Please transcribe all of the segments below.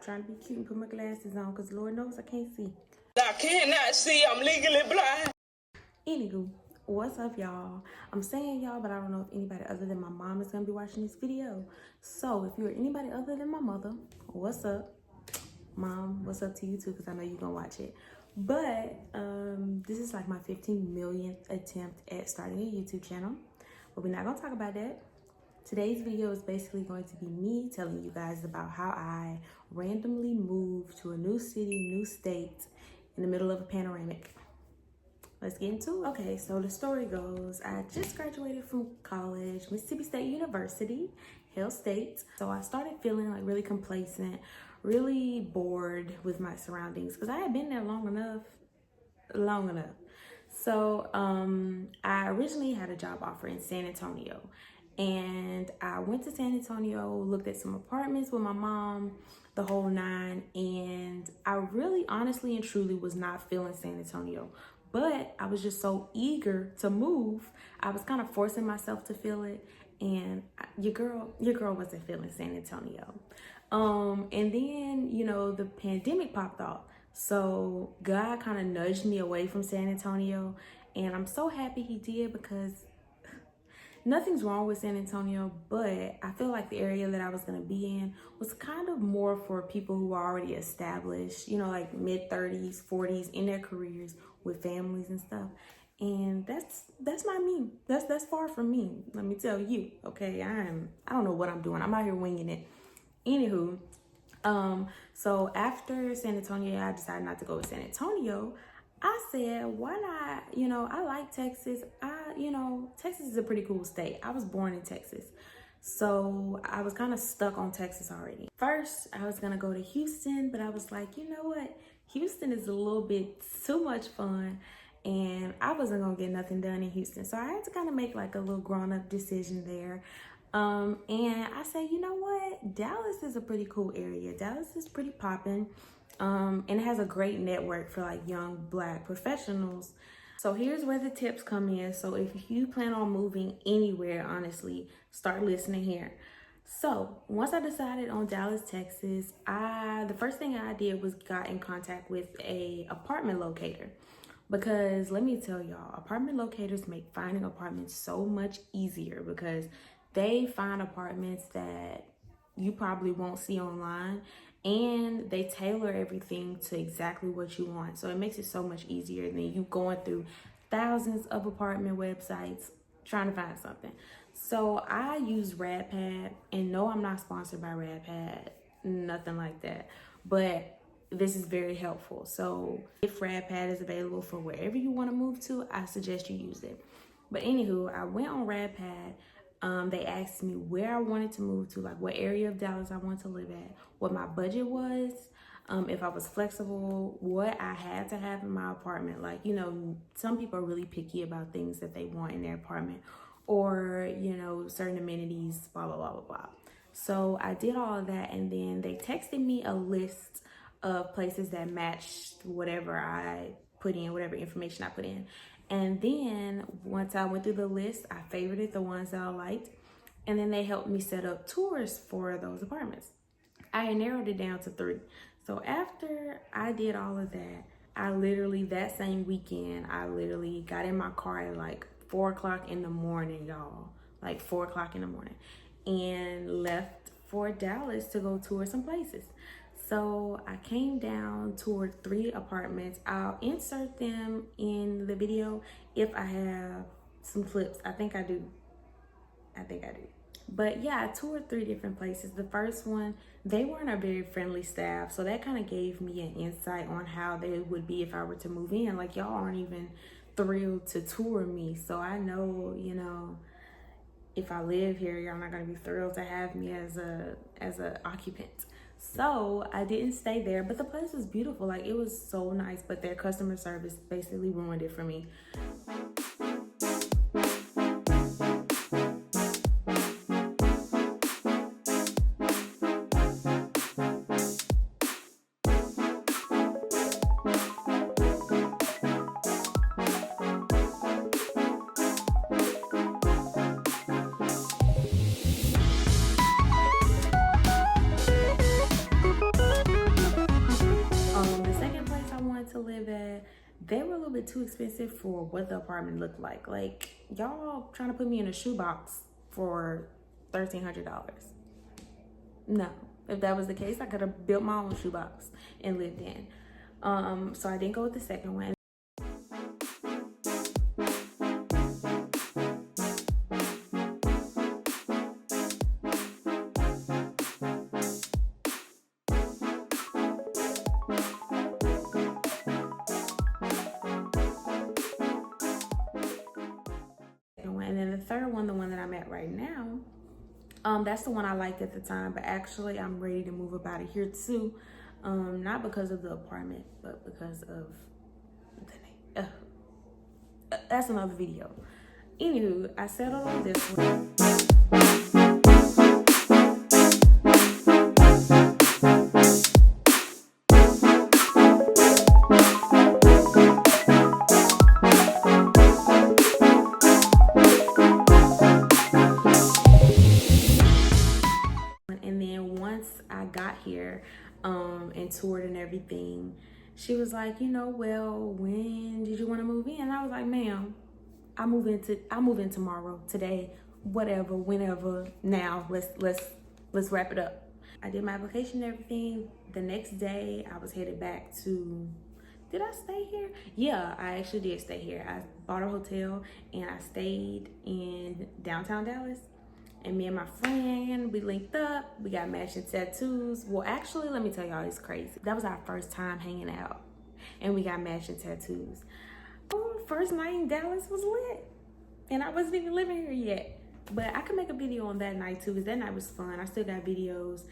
trying to be cute and put my glasses on because Lord knows I can't see. I cannot see. I'm legally blind. Anywho, what's up, y'all? I'm saying y'all, but I don't know if anybody other than my mom is gonna be watching this video. So if you're anybody other than my mother, what's up? Mom, what's up to you too, because I know you're gonna watch it. But this is like my 15 millionth attempt at starting a YouTube channel, but we're not gonna talk about that. Today's video is basically going to be me telling you guys about how I randomly moved to a new city, new state in the middle of a panoramic. Let's get into it. Okay, so the story goes, I just graduated from college, Mississippi State University, Hell State. So I started feeling like really complacent, really bored with my surroundings because I had been there long enough. So I originally had a job offer in San Antonio, and I went to San Antonio, looked at some apartments with my mom, the whole nine, and I really honestly and truly was not feeling San Antonio, but I was just so eager to move. I was kind of forcing myself to feel it, and your girl wasn't feeling San Antonio. And then, you know, the pandemic popped off. So God kind of nudged me away from San Antonio, and I'm so happy he did because nothing's wrong with San Antonio, but I feel like the area that I was going to be in was kind of more for people who are already established, you know, like mid-30s, 40s in their careers with families and stuff. And that's not me. That's far from me. Let me tell you, okay? I don't know what I'm doing. I'm out here winging it. Anywho, so after San Antonio, I decided not to go to San Antonio. I said, why not? You know, I like Texas. Texas is a pretty cool state. I was born in Texas. So I was kind of stuck on Texas already. First, I was going to go to Houston, but I was like, you know what? Houston is a little bit too much fun, and I wasn't going to get nothing done in Houston. So I had to kind of make like a little grown-up decision there. And I said, you know what? Dallas is a pretty cool area. Dallas is pretty popping. And it has a great network for like young Black professionals. So here's where the tips come in. So if you plan on moving anywhere, honestly, start listening here. So once I decided on Dallas, Texas, the first thing I did was got in contact with a apartment locator, because let me tell y'all, apartment locators make finding apartments so much easier because they find apartments that you probably won't see online, and they tailor everything to exactly what you want. So it makes it so much easier than you going through thousands of apartment websites trying to find something. So I use RadPad, and no, I'm not sponsored by RadPad, nothing like that, but this is very helpful. So if RadPad is available for wherever you want to move to, I suggest you use it. But anywho, I went on RadPad. They asked me where I wanted to move to, like what area of Dallas I wanted to live at, what my budget was, if I was flexible, what I had to have in my apartment. Like, you know, some people are really picky about things that they want in their apartment, or, you know, certain amenities, blah, blah, blah, blah, blah. So I did all of that, and then they texted me a list of places that matched whatever I put in, whatever information I put in. And then once I went through the list, I favorited the ones that I liked, and then they helped me set up tours for those apartments. I narrowed it down to 3. So after I did all of that, I literally, that same weekend, I literally got in my car at like 4 o'clock in the morning, y'all, like 4 o'clock in the morning, and left for Dallas to go tour some places. So I came down, toured 3 apartments. I'll insert them in the video if I have some clips. I think I do. But yeah, I toured 3 different places. The first one, they weren't a very friendly staff, so that kind of gave me an insight on how they would be if I were to move in. Like, y'all aren't even thrilled to tour me, so I know, you know, if I live here, y'all not gonna be thrilled to have me as a occupant. So I didn't stay there, but the place was beautiful. Like, it was so nice, but their customer service basically ruined it for me. too expensive for what the apartment looked like. Like, y'all trying to put me in a shoebox for $1,300. No. If that was the case, I could have built my own shoebox and lived in. So I didn't go with the second one. And then the third one, the one that I'm at right now, that's the one I liked at the time, but actually I'm ready to move up out of here too. Not because of the apartment, but because of the name. That's another video. Anywho, I settled on this one. And then once I got here and toured and everything, she was like, you know, well, when did you want to move in? And I was like, ma'am, I move in tomorrow, today, whatever, whenever, now. Let's wrap it up. I did my application and everything. The next day I was headed back to, did I stay here? Yeah, I actually did stay here. I bought a hotel and I stayed in downtown Dallas. And me and my friend, we linked up. We got matching tattoos. Well, actually, let me tell y'all, it's crazy. That was our first time hanging out. And we got matching tattoos. Oh, first night in Dallas was lit. And I wasn't even living here yet. But I could make a video on that night too, because that night was fun. I still got videos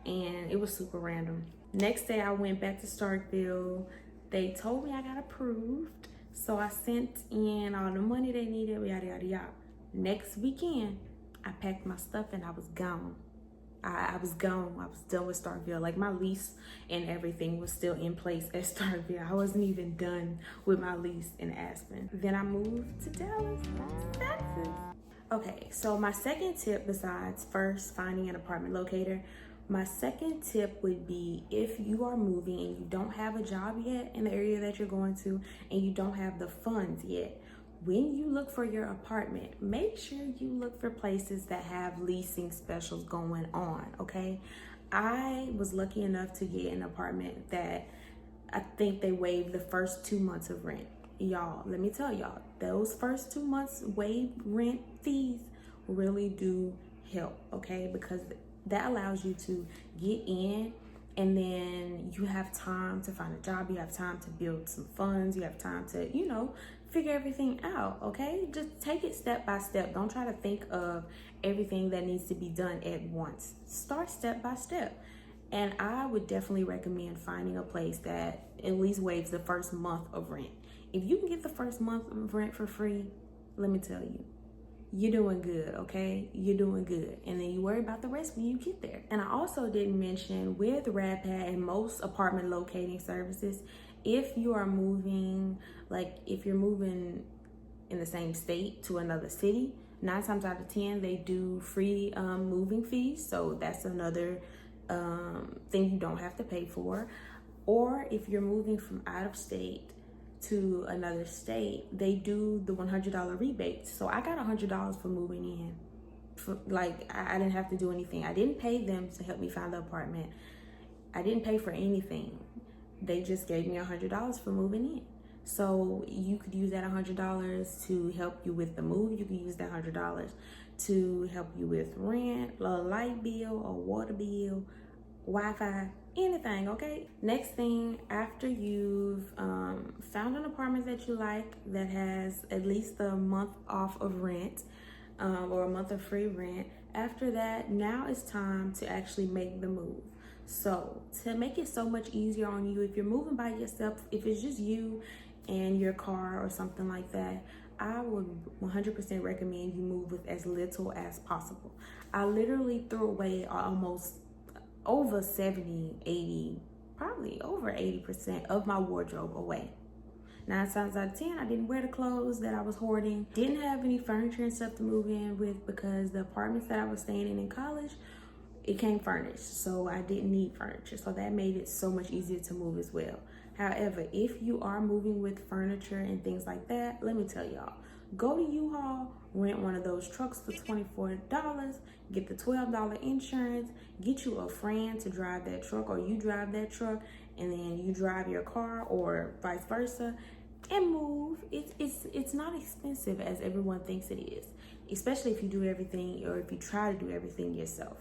and it was super random. Next day, I went back to Starkville. They told me I got approved. So I sent in all the money they needed, yada, yada, yada. Next weekend, I packed my stuff and I was gone. I was gone. I was done with Starkville. Like, my lease and everything was still in place at Starkville. I wasn't even done with my lease in Aspen. Then I moved to Dallas, Texas. Okay, so my second tip, besides first finding an apartment locator, my second tip would be, if you are moving and you don't have a job yet in the area that you're going to, and you don't have the funds yet, when you look for your apartment, make sure you look for places that have leasing specials going on, okay? I was lucky enough to get an apartment that I think they waived the first 2 months of rent. Y'all, let me tell y'all, those first 2 months waived rent fees really do help, okay? Because that allows you to get in, and then you have time to find a job, you have time to build some funds, you have time to, you know, figure everything out, okay? Just take it step by step. Don't try to think of everything that needs to be done at once. Start step by step. And I would definitely recommend finding a place that at least waives the first month of rent. If you can get the first month of rent for free, let me tell you, you're doing good, okay? You're doing good. And then you worry about the rest when you get there. And I also didn't mention, with RadPad and most apartment locating services, if you are moving, like if you're moving in the same state to another city, 9 times out of 10, they do free moving fees. So that's another thing you don't have to pay for. Or if you're moving from out of state to another state, they do the $100 rebate. So I got $100 for moving in. I didn't have to do anything. I didn't pay them to help me find the apartment. I didn't pay for anything. They just gave me $100 for moving in. So you could use that $100 to help you with the move. You could use that $100 to help you with rent, a light bill, a water bill, Wi-Fi, anything, okay? Next thing, after you've found an apartment that you like that has at least a month off of rent, or a month of free rent, after that, now it's time to actually make the move. So to make it so much easier on you, if you're moving by yourself, if it's just you and your car or something like that, I would 100% recommend you move with as little as possible. I literally threw away almost over 70, 80, probably over 80% of my wardrobe away. 9 times out of 10, I didn't wear the clothes that I was hoarding. Didn't have any furniture and stuff to move in with, because the apartments that I was staying in college, it came furnished, so I didn't need furniture. So that made it so much easier to move as well. However, if you are moving with furniture and things like that, let me tell y'all, go to U-Haul, rent one of those trucks for $24, get the $12 insurance, get you a friend to drive that truck, or you drive that truck and then you drive your car, or vice versa, and move. It's not expensive as everyone thinks it is, especially if you do everything, or if you try to do everything yourself.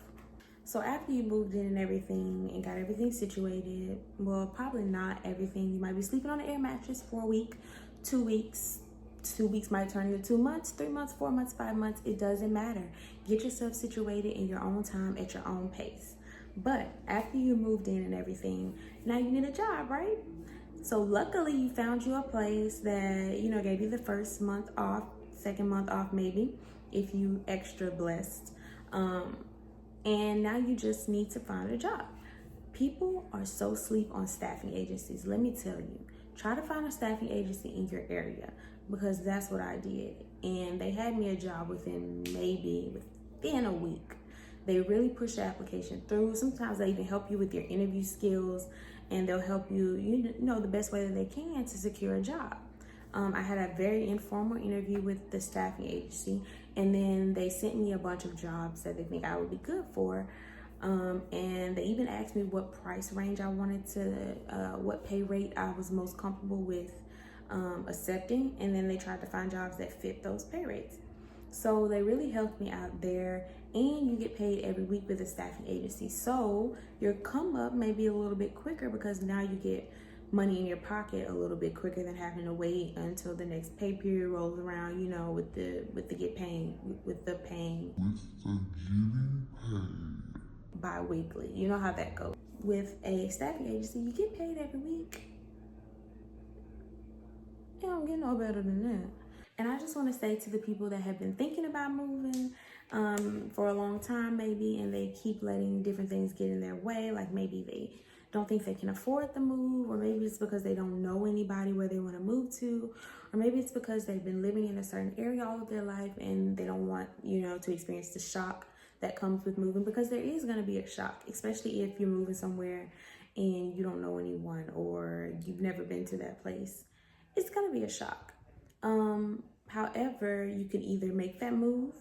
So after you moved in and everything and got everything situated, well, probably not everything. You might be sleeping on an air mattress for a week, 2 weeks. 2 weeks might turn into 2 months, 3 months, 4 months, 5 months. It doesn't matter. Get yourself situated in your own time at your own pace. But after you moved in and everything, now you need a job, right? So luckily you found you a place that, you know, gave you the first month off, second month off maybe, if you extra blessed. And now you just need to find a job. People are so sleep on staffing agencies. Let me tell you, try to find a staffing agency in your area, because that's what I did. And they had me a job within a week. They really push the application through. Sometimes they even help you with your interview skills, and they'll help you, you know, the best way that they can to secure a job. I had a very informal interview with the staffing agency, and then they sent me a bunch of jobs that they think I would be good for. And they even asked me what price range I wanted to, what pay rate I was most comfortable with accepting. And then they tried to find jobs that fit those pay rates. So they really helped me out there, and you get paid every week with a staffing agency. So your come up may be a little bit quicker, because now you get money in your pocket a little bit quicker than having to wait until the next pay period rolls around, you know, with the getting paid bi-weekly. You know how that goes. With a staffing agency, you get paid every week. You don't get no better than that. And I just want to say to the people that have been thinking about moving for a long time maybe, and they keep letting different things get in their way, like maybe they don't think they can afford the move, or maybe it's because they don't know anybody where they want to move to, or maybe it's because they've been living in a certain area all of their life and they don't want, you know, to experience the shock that comes with moving, because there is going to be a shock, especially if you're moving somewhere and you don't know anyone, or you've never been to that place. It's going to be a shock. However, you can either make that move,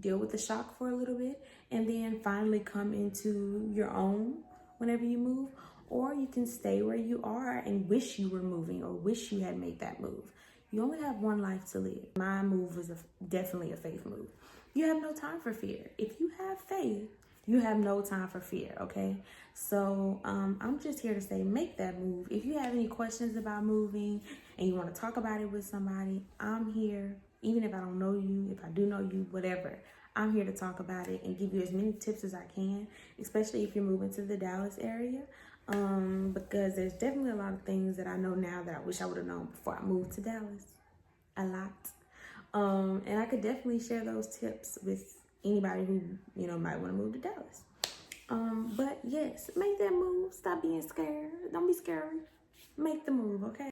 deal with the shock for a little bit, and then finally come into your own whenever you move, or you can stay where you are and wish you were moving, or wish you had made that move. You only have one life to live. My move was definitely a faith move. You have no time for fear. If you have faith, you have no time for fear, okay? So I'm just here to say, make that move. If you have any questions about moving and you want to talk about it with somebody, I'm here. Even if I don't know you, if I do know you, whatever, I'm here to talk about it and give you as many tips as I can, especially if you're moving to the Dallas area, because there's definitely a lot of things that I know now that I wish I would have known before I moved to Dallas. A lot. And I could definitely share those tips with anybody who, you know, might want to move to Dallas. But yes, make that move. Stop being scared. Don't be scary. Make the move, okay?